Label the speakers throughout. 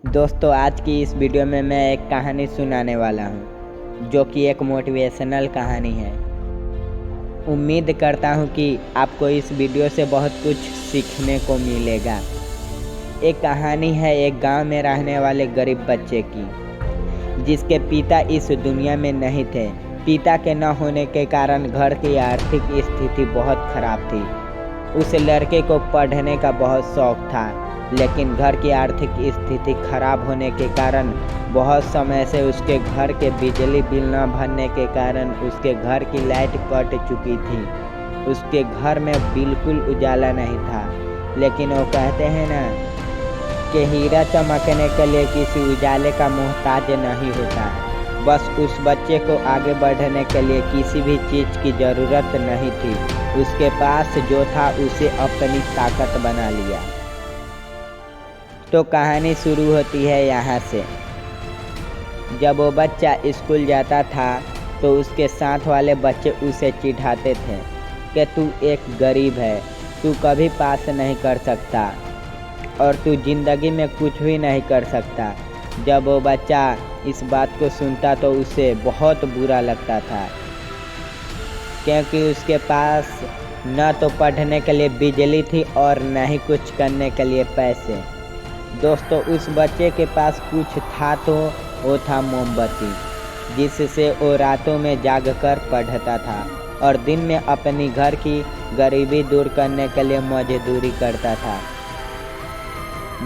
Speaker 1: दोस्तों, आज की इस वीडियो में मैं एक कहानी सुनाने वाला हूँ जो कि एक मोटिवेशनल कहानी है। उम्मीद करता हूँ कि आपको इस वीडियो से बहुत कुछ सीखने को मिलेगा। एक कहानी है एक गांव में रहने वाले गरीब बच्चे की, जिसके पिता इस दुनिया में नहीं थे। पिता के न होने के कारण घर की आर्थिक स्थिति बहुत खराब थी। उस लड़के को पढ़ने का बहुत शौक था, लेकिन घर की आर्थिक स्थिति खराब होने के कारण बहुत समय से उसके घर के बिजली बिल न भरने के कारण उसके घर की लाइट कट चुकी थी। उसके घर में बिल्कुल उजाला नहीं था। लेकिन वो कहते हैं ना कि हीरा चमकने के लिए किसी उजाले का मोहताज नहीं होता। बस उस बच्चे को आगे बढ़ने के लिए किसी भी चीज़ की ज़रूरत नहीं थी। उसके पास जो था उसे अपनी ताकत बना लिया। तो कहानी शुरू होती है यहाँ से। जब वो बच्चा स्कूल जाता था तो उसके साथ वाले बच्चे उसे चिढ़ाते थे कि तू एक गरीब है, तू कभी पास नहीं कर सकता और तू ज़िंदगी में कुछ भी नहीं कर सकता। जब वो बच्चा इस बात को सुनता तो उसे बहुत बुरा लगता था, क्योंकि उसके पास न तो पढ़ने के लिए बिजली थी और न ही कुछ करने के लिए पैसे। दोस्तों, उस बच्चे के पास कुछ था तो वो था मोमबत्ती, जिससे वो रातों में जागकर पढ़ता था और दिन में अपनी घर की गरीबी दूर करने के लिए मजदूरी करता था।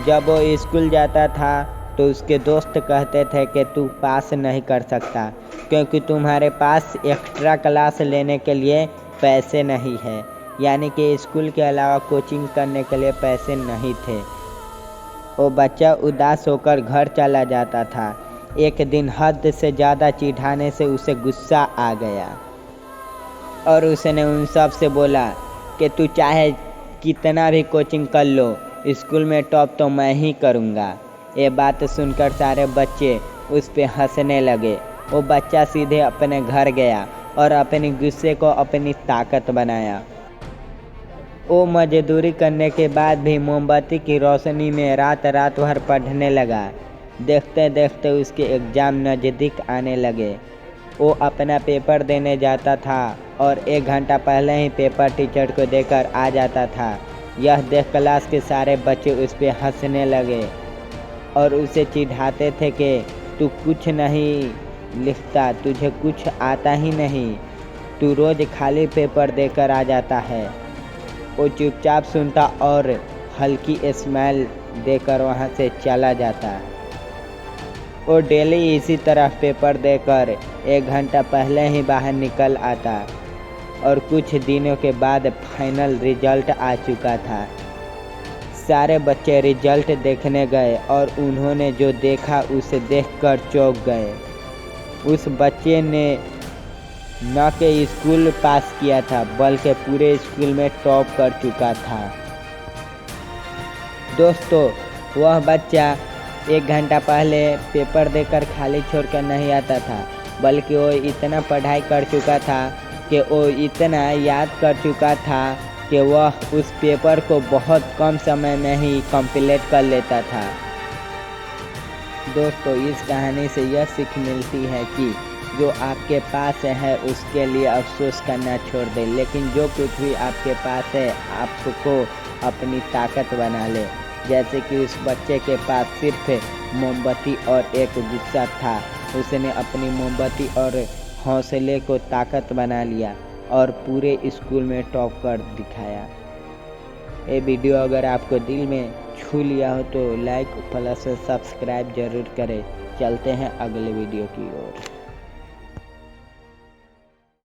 Speaker 1: जब वो स्कूल जाता था तो उसके दोस्त कहते थे कि तू पास नहीं कर सकता क्योंकि तुम्हारे पास एक्स्ट्रा क्लास लेने के लिए पैसे नहीं है, यानी कि स्कूल के अलावा कोचिंग करने के लिए पैसे नहीं थे। वो बच्चा उदास होकर घर चला जाता था। एक दिन हद से ज़्यादा चिढ़ाने से उसे गुस्सा आ गया और उसने उन सब से बोला कि तू चाहे कितना भी कोचिंग कर लो, स्कूल में टॉप तो मैं ही करूँगा। ये बात सुनकर सारे बच्चे उस पे हंसने लगे। वो बच्चा सीधे अपने घर गया और अपने गुस्से को अपनी ताकत बनाया। वो मजदूरी करने के बाद भी मोमबत्ती की रोशनी में रात भर पढ़ने लगा। देखते देखते उसके एग्ज़ाम नज़दीक आने लगे। वो अपना पेपर देने जाता था और 1 घंटा पहले ही पेपर टीचर को देकर आ जाता था। यह देख क्लास के सारे बच्चे उस पर हंसने लगे और उसे चिढ़ाते थे कि तू कुछ नहीं लिखता, तुझे कुछ आता ही नहीं, तू रोज़ खाली पेपर देकर आ जाता है। वो चुपचाप सुनता और हल्की स्माइल देकर वहाँ से चला जाता। वो डेली इसी तरह पेपर देकर 1 घंटा पहले ही बाहर निकल आता और कुछ दिनों के बाद फाइनल रिजल्ट आ चुका था। सारे बच्चे रिजल्ट देखने गए और उन्होंने जो देखा उसे देखकर चौंक गए। उस बच्चे ने न कि स्कूल पास किया था बल्कि पूरे स्कूल में टॉप कर चुका था। दोस्तों, वह बच्चा 1 घंटा पहले पेपर देकर खाली छोड़कर नहीं आता था, बल्कि वो इतना पढ़ाई कर चुका था कि वो इतना याद कर चुका था कि वह उस पेपर को बहुत कम समय में ही कंप्लीट कर लेता था। दोस्तों, इस कहानी से यह सीख मिलती है कि जो आपके पास है उसके लिए अफसोस करना छोड़ दें, लेकिन जो कुछ भी आपके पास है आपको अपनी ताकत बना ले। जैसे कि उस बच्चे के पास सिर्फ मोमबत्ती और एक गुस्सा था, उसने अपनी मोमबत्ती और हौसले को ताकत बना लिया और पूरे स्कूल में टॉप कर दिखाया। ये वीडियो अगर आपको दिल में छू लिया हो तो लाइक प्लस सब्सक्राइब जरूर करें। चलते हैं अगले वीडियो की ओर।